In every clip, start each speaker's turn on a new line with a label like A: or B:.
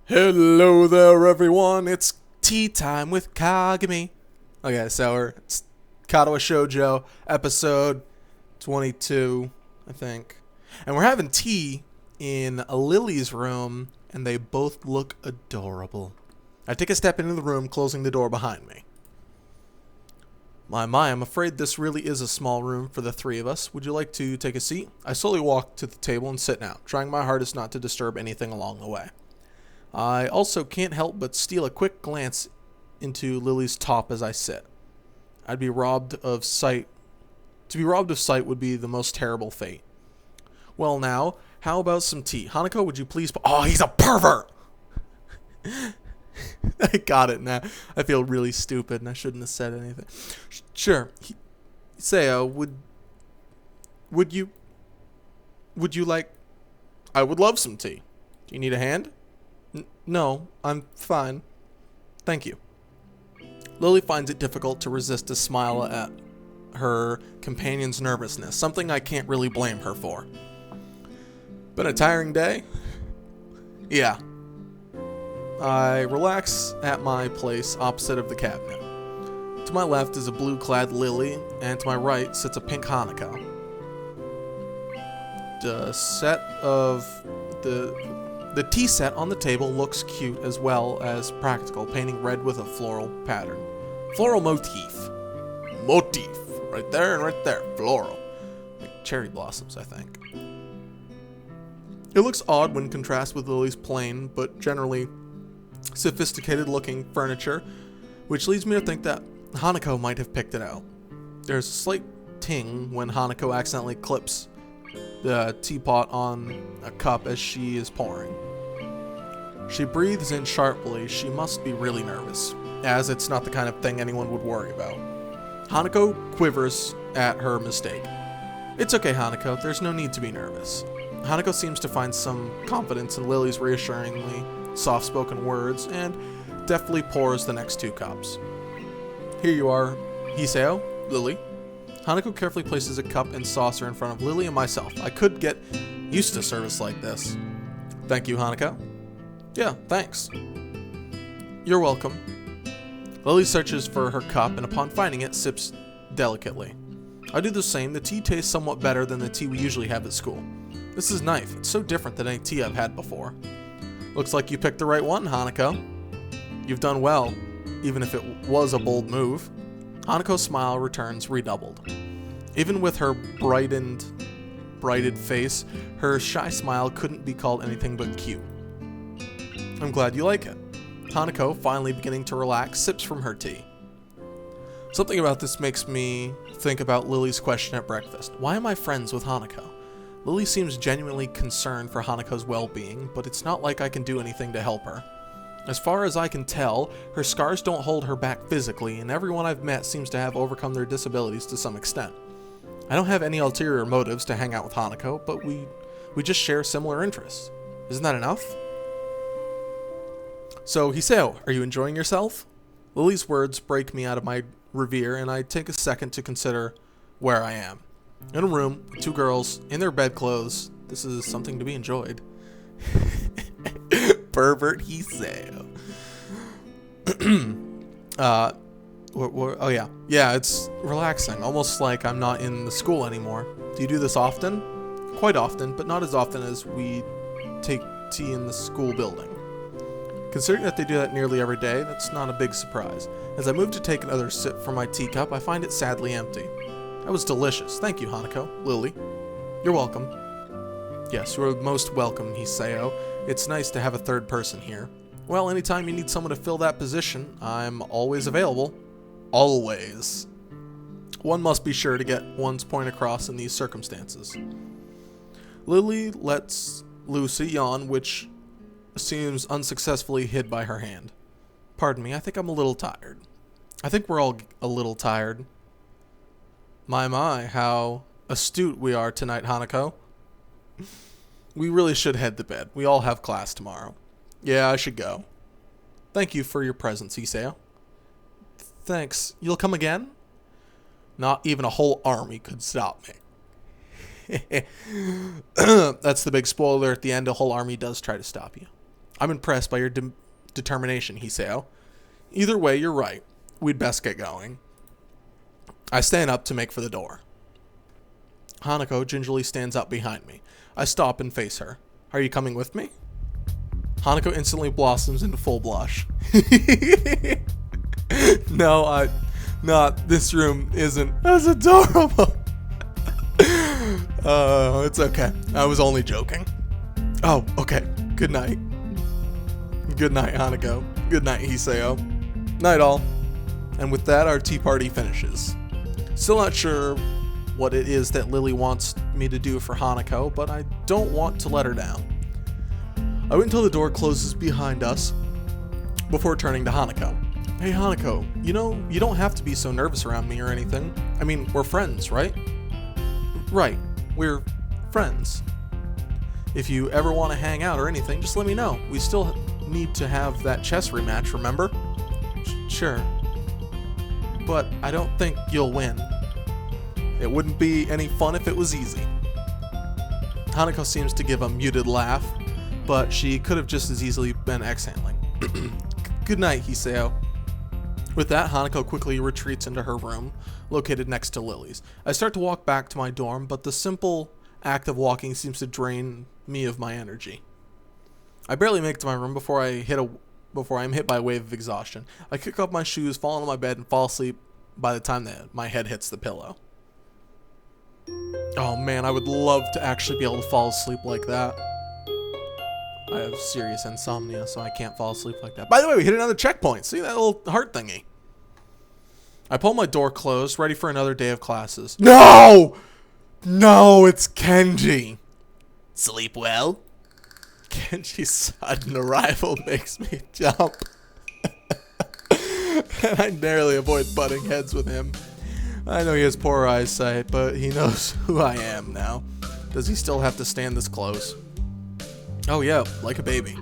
A: Hello there, everyone. It's tea time with Kagami. Okay, so it's Katawa Shoujo, episode 22, I think. And we're having tea in Lily's room, and they both look adorable. I take a step into the room, closing the door behind me. My, I'm afraid this really is a small room for the three of us. Would you like to take a seat? I slowly walk to the table and sit down, trying my hardest not to disturb anything along the way. I also can't help but steal a quick glance into Lily's top as I sit. I'd be robbed of sight. To be robbed of sight would be the most terrible fate. Well now, how about some tea? Hanako, would you please... Oh, he's a pervert! I got it now. I feel really stupid and I shouldn't have said anything. Sure. Seo, would you like... I would love some tea. Do you need a hand? No, I'm fine. Thank you. Lily finds it difficult to resist a smile at her companion's nervousness, something I can't really blame her for. Been a tiring day? Yeah. I relax at my place opposite of the cabinet. To my left is a blue-clad Lily, and to my right sits a pink Hanako. The tea set on the table looks cute as well as practical, painting red with a floral pattern. Floral motif. Motif. Right there and right there. Floral. Like cherry blossoms, I think. It looks odd when contrasted with Lily's plain, but generally sophisticated looking furniture, which leads me to think that Hanako might have picked it out. There's a slight ting when Hanako accidentally clips the teapot on a cup as she is pouring. She breathes in sharply. She must be really nervous, as it's not the kind of thing anyone would worry about. Hanako quivers at her mistake. It's okay, Hanako. There's no need to be nervous. Hanako seems to find some confidence in Lily's reassuringly soft-spoken words and deftly pours the next two cups. Here you are, Hiseo, Lily. Hanako carefully places a cup and saucer in front of Lily and myself. I could get used to service like this. Thank you, Hanako. Yeah, thanks. You're welcome. Lily searches for her cup and upon finding it, sips delicately. I do the same. The tea tastes somewhat better than the tea we usually have at school. This is nice. It's so different than any tea I've had before. Looks like you picked the right one, Hanako. You've done well, even if it was a bold move. Hanako's smile returns redoubled. Even with her brightened face, her shy smile couldn't be called anything but cute. I'm glad you like it. Hanako, finally beginning to relax, sips from her tea. Something about this makes me think about Lily's question at breakfast. Why am I friends with Hanako? Lily seems genuinely concerned for Hanako's well-being, but it's not like I can do anything to help her. As far as I can tell, her scars don't hold her back physically, and everyone I've met seems to have overcome their disabilities to some extent. I don't have any ulterior motives to hang out with Hanako, but we just share similar interests. Isn't that enough? So, Hiseo, are you enjoying yourself? Lily's words break me out of my reverie, and I take a second to consider where I am. In a room with two girls in their bedclothes. This is something to be enjoyed. Pervert Hiseo. Oh yeah. Yeah, it's relaxing. Almost like I'm not in the school anymore. Do you do this often? Quite often, but not as often as we take tea in the school building. Considering that they do that nearly every day, that's not a big surprise. As I move to take another sip from my teacup, I find it sadly empty. That was delicious. Thank you, Hanako. Lily. You're welcome. Yes, you're most welcome, Hiseo. It's nice to have a third person here. Well, anytime you need someone to fill that position, I'm always available. Always. One must be sure to get one's point across in these circumstances. Lily lets loose a yawn, which seems unsuccessfully hid by her hand. Pardon me, I think I'm a little tired. I think we're all a little tired. My, how astute we are tonight, Hanako. We really should head to bed. We all have class tomorrow. Yeah, I should go. Thank you for your presence, Hiseo. Thanks. You'll come again? Not even a whole army could stop me. That's the big spoiler at the end. A whole army does try to stop you. I'm impressed by your determination, Hiseo. Either way, you're right. We'd best get going. I stand up to make for the door. Hanako gingerly stands up behind me. I stop and face her. Are you coming with me? Hanako instantly blossoms into full blush. No, this room isn't as adorable. It's okay. I was only joking. Oh, okay. Good night. Good night, Hanako. Good night, Hiseo. Night all. And with that, our tea party finishes. Still not sure what it is that Lily wants me to do for Hanako, but I don't want to let her down. I wait until the door closes behind us before turning to Hanako. Hey Hanako, you know, you don't have to be so nervous around me or anything. I mean, we're friends, right? Right, we're friends. If you ever want to hang out or anything, just let me know. We still need to have that chess rematch, remember? Sure. But I don't think you'll win. It wouldn't be any fun if it was easy. Hanako seems to give a muted laugh, but she could have just as easily been exhaling. Good night, Hiseo. With that, Hanako quickly retreats into her room, located next to Lily's. I start to walk back to my dorm, but the simple act of walking seems to drain me of my energy. I barely make it to my room before I am hit by a wave of exhaustion. I kick off my shoes, fall into my bed, and fall asleep by the time that my head hits the pillow. Oh man, I would love to actually be able to fall asleep like that. I have serious insomnia, so I can't fall asleep like that. By the way, we hit another checkpoint. See that little heart thingy? I pull my door closed, ready for another day of classes. No! No, it's Kenji.
B: Sleep well?
A: Kenji's sudden arrival makes me jump. And I narrowly avoid butting heads with him. I know he has poor eyesight, but he knows who I am now. Does he still have to stand this close? Oh yeah, like a baby.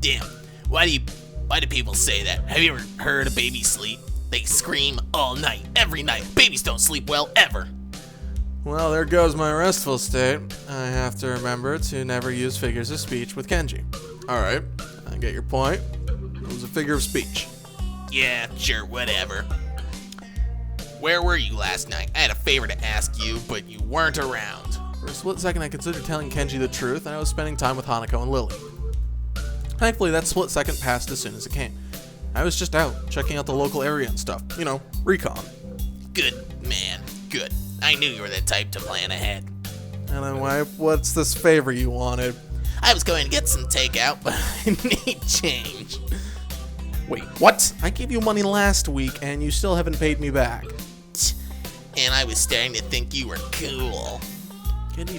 B: Damn, why do people say that? Have you ever heard a baby sleep? They scream all night, every night. Babies don't sleep well, ever.
A: Well, there goes my restful state. I have to remember to never use figures of speech with Kenji. Alright, I get your point. It was a figure of speech.
B: Yeah, sure, whatever. Where were you last night? I had a favor to ask you, but you weren't around.
A: For a split second, I considered telling Kenji the truth, and I was spending time with Hanako and Lily. Thankfully, that split second passed as soon as it came. I was just out, checking out the local area and stuff. You know, recon.
B: Good, man, good. I knew you were the type to plan ahead.
A: And then what's this favor you wanted?
B: I was going to get some takeout, but I need change.
A: Wait, what? I gave you money last week, and you still haven't paid me back.
B: And I was starting to think you were cool.
A: Kenji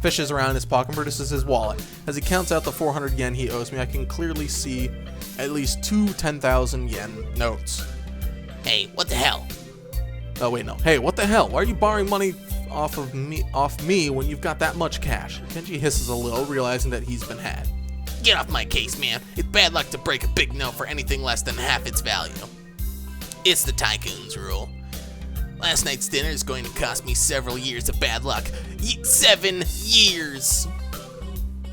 A: fishes around his pocket and produces his wallet. As he counts out the 400 yen he owes me, I can clearly see at least two 10,000 yen notes.
B: Hey, what the hell?
A: Oh wait, no. Hey, what the hell? Why are you borrowing money off me when you've got that much cash? Kenji hisses a little, realizing that he's been had.
B: Get off my case, man. It's bad luck to break a big note for anything less than half its value. It's the tycoon's rule. Last night's dinner is going to cost me several years of bad luck. 7 years!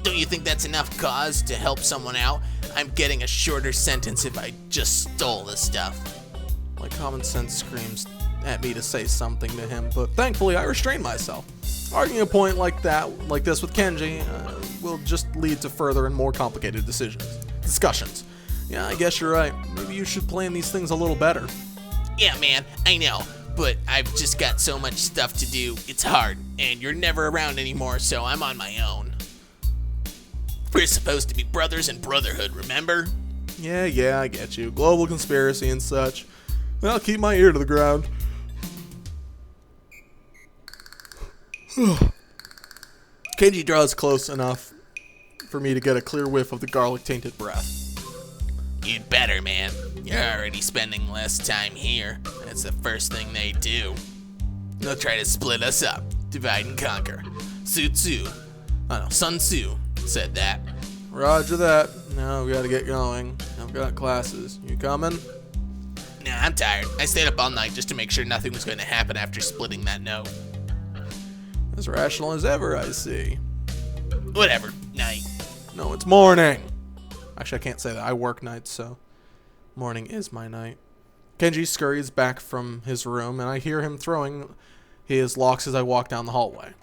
B: Don't you think that's enough cause to help someone out? I'm getting a shorter sentence if I just stole the stuff.
A: My common sense screams at me to say something to him, but thankfully I restrain myself. Arguing a point like this with Kenji will just lead to further and more complicated discussions. Yeah, I guess you're right. Maybe you should plan these things a little better.
B: Yeah, man, I know. But I've just got so much stuff to do, it's hard, and you're never around anymore, so I'm on my own. We're supposed to be brothers in brotherhood, remember?
A: Yeah, I get you. Global conspiracy and such. I'll keep my ear to the ground. Kenji draws close enough for me to get a clear whiff of the garlic-tainted breath.
B: You'd better, man. You're already spending less time here. That's the first thing they do. They'll try to split us up, divide and conquer. Sun Tzu said that.
A: Roger that. Now we gotta get going. I've got classes. You coming?
B: Nah, I'm tired. I stayed up all night just to make sure nothing was going to happen after splitting that note.
A: As rational as ever, I see.
B: Whatever. Night.
A: No, it's morning. Actually, I can't say that. I work nights, so morning is my night. Kenji scurries back from his room, and I hear him throwing his locks as I walk down the hallway.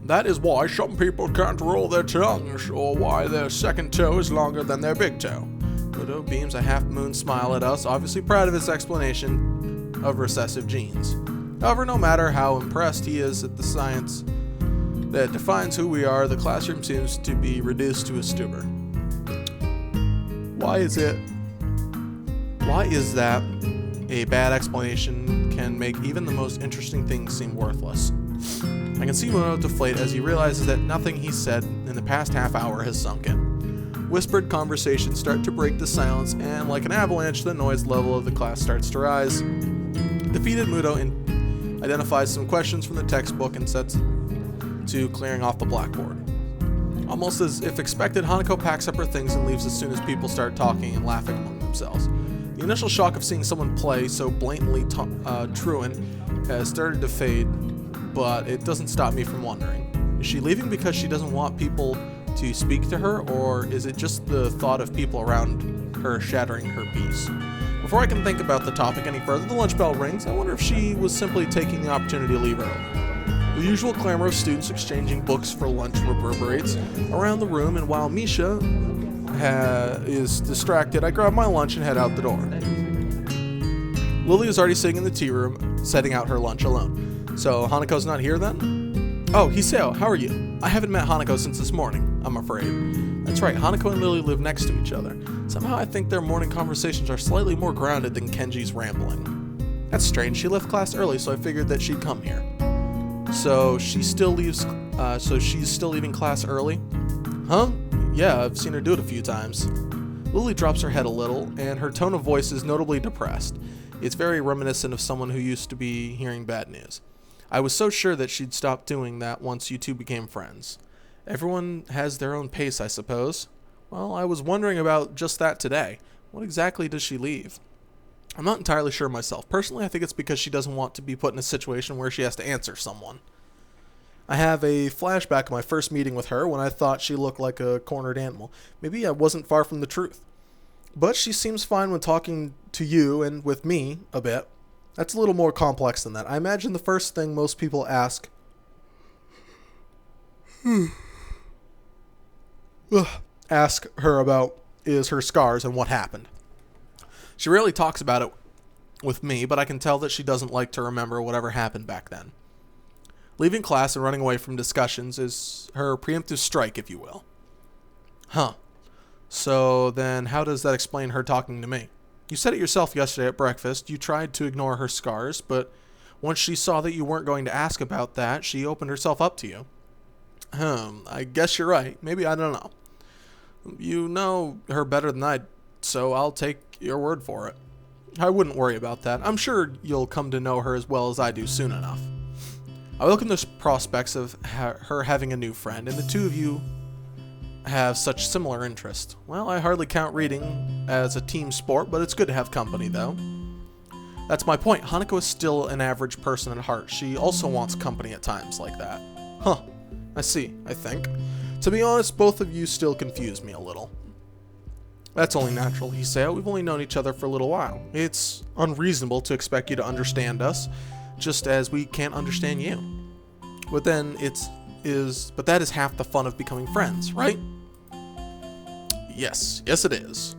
A: That is why some people can't roll their tongues, or why their second toe is longer than their big toe. Muto beams a half-moon smile at us, obviously proud of his explanation of recessive genes. However, no matter how impressed he is at the science that defines who we are, the classroom seems to be reduced to a stupor. Why is that a bad explanation can make even the most interesting things seem worthless? I can see Muto deflate as he realizes that nothing he said in the past half hour has sunk in. Whispered conversations start to break the silence, and like an avalanche, the noise level of the class starts to rise. Defeated, Muto identifies some questions from the textbook and sets to clearing off the blackboard. Almost as if expected, Hanako packs up her things and leaves as soon as people start talking and laughing among themselves. The initial shock of seeing someone play so blatantly truant has started to fade, but it doesn't stop me from wondering. Is she leaving because she doesn't want people to speak to her, or is it just the thought of people around her shattering her peace? Before I can think about the topic any further, the lunch bell rings. I wonder if she was simply taking the opportunity to leave early. The usual clamor of students exchanging books for lunch reverberates around the room, and while Misha is distracted, I grab my lunch and head out the door. Lily is already sitting in the tea room, setting out her lunch alone. So Hanako's not here then? Oh, Hiseo, how are you? I haven't met Hanako since this morning, I'm afraid. That's right, Hanako and Lily live next to each other. Somehow I think their morning conversations are slightly more grounded than Kenji's rambling. That's strange, she left class early, so I figured that she'd come here. So she's still leaving class early? Huh? Yeah, I've seen her do it a few times. Lily drops her head a little, and her tone of voice is notably depressed. It's very reminiscent of someone who used to be hearing bad news. I was so sure that she'd stop doing that once you two became friends. Everyone has their own pace, I suppose. Well, I was wondering about just that today. What exactly does she leave? I'm not entirely sure myself. Personally, I think it's because she doesn't want to be put in a situation where she has to answer someone. I have a flashback of my first meeting with her when I thought she looked like a cornered animal. Maybe I wasn't far from the truth. But she seems fine when talking to you and with me a bit. That's a little more complex than that. I imagine the first thing most people ask her about is her scars and what happened. She rarely talks about it with me, but I can tell that she doesn't like to remember whatever happened back then. Leaving class and running away from discussions is her preemptive strike, if you will. Huh. So then how does that explain her talking to me? You said it yourself yesterday at breakfast. You tried to ignore her scars, but once she saw that you weren't going to ask about that, she opened herself up to you. I guess you're right. Maybe, I don't know. You know her better than I, so I'll take your word for it. I wouldn't worry about that. I'm sure you'll come to know her as well as I do soon enough. I look at the prospects of her having a new friend, and the two of you have such similar interests. Well, I hardly count reading as a team sport, but it's good to have company, though. That's my point. Hanako is still an average person at heart. She also wants company at times like that. Huh. I see, I think. To be honest, both of you still confuse me a little. That's only natural, Hiseo. We've only known each other for a little while. It's unreasonable to expect you to understand us, just as we can't understand you. But then but that is half the fun of becoming friends, right? Yes it is.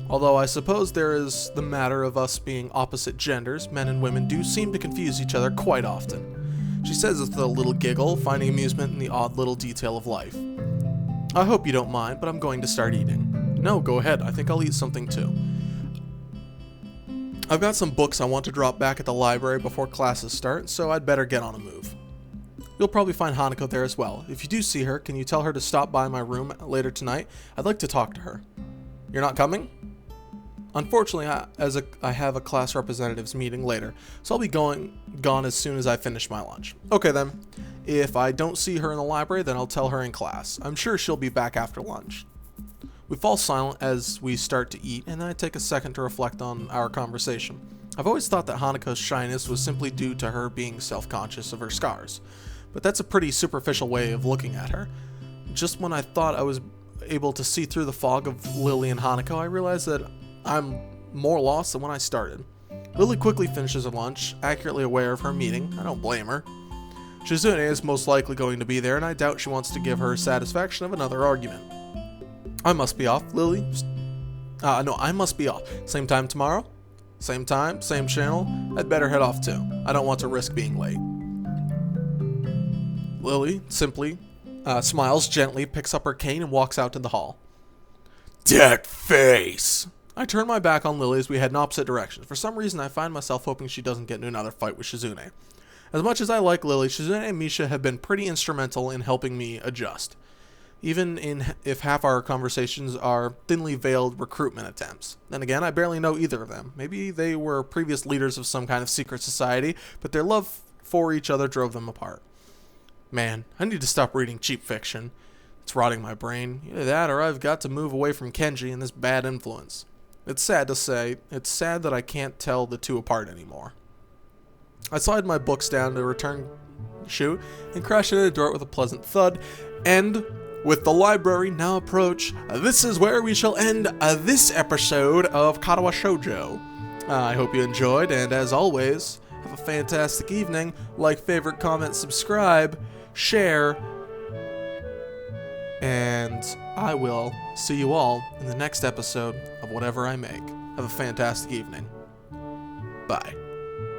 A: Although I suppose there is the matter of us being opposite genders, men and women do seem to confuse each other quite often. She says with a little giggle, finding amusement in the odd little detail of life. I hope you don't mind, but I'm going to start eating. No, go ahead. I think I'll eat something too. I've got some books I want to drop back at the library before classes start, so I'd better get on a move. You'll probably find Hanako there as well. If you do see her, can you tell her to stop by my room later tonight? I'd like to talk to her. You're not coming? Unfortunately, I have a class representatives meeting later, so I'll be gone as soon as I finish my lunch. Okay then. If I don't see her in the library, then I'll tell her in class. I'm sure she'll be back after lunch. We fall silent as we start to eat, and then I take a second to reflect on our conversation. I've always thought that Hanako's shyness was simply due to her being self-conscious of her scars, but that's a pretty superficial way of looking at her. just when I thought I was able to see through the fog of Lily and Hanako, I realized that I'm more lost than when I started. Lily quickly finishes her lunch, accurately aware of her meeting. I don't blame her. Shizune is most likely going to be there, and I doubt she wants to give her satisfaction of another argument. I must be off, Lily. No, I must be off. Same time tomorrow? Same time, same channel? I'd better head off too. I don't want to risk being late. Lily simply smiles gently, picks up her cane, and walks out to the hall. That face! I turn my back on Lily as we head in opposite directions. For some reason, I find myself hoping she doesn't get into another fight with Shizune. As much as I like Lily, Shizune and Misha have been pretty instrumental in helping me adjust, even if half our conversations are thinly veiled recruitment attempts. Then again, I barely know either of them. Maybe they were previous leaders of some kind of secret society, but their love for each other drove them apart. Man, I need to stop reading cheap fiction. It's rotting my brain. Either that or I've got to move away from Kenji and this bad influence. It's sad to say. It's sad that I can't tell the two apart anymore. I slide my books down to return chute and crash into the door with a pleasant thud. And with the library now approach, this is where we shall end this episode of Katawa Shoujo. I hope you enjoyed, and as always, have a fantastic evening. Like, favorite, comment, subscribe, share, and I will see you all in the next episode of whatever I make. Have a fantastic evening. Bye.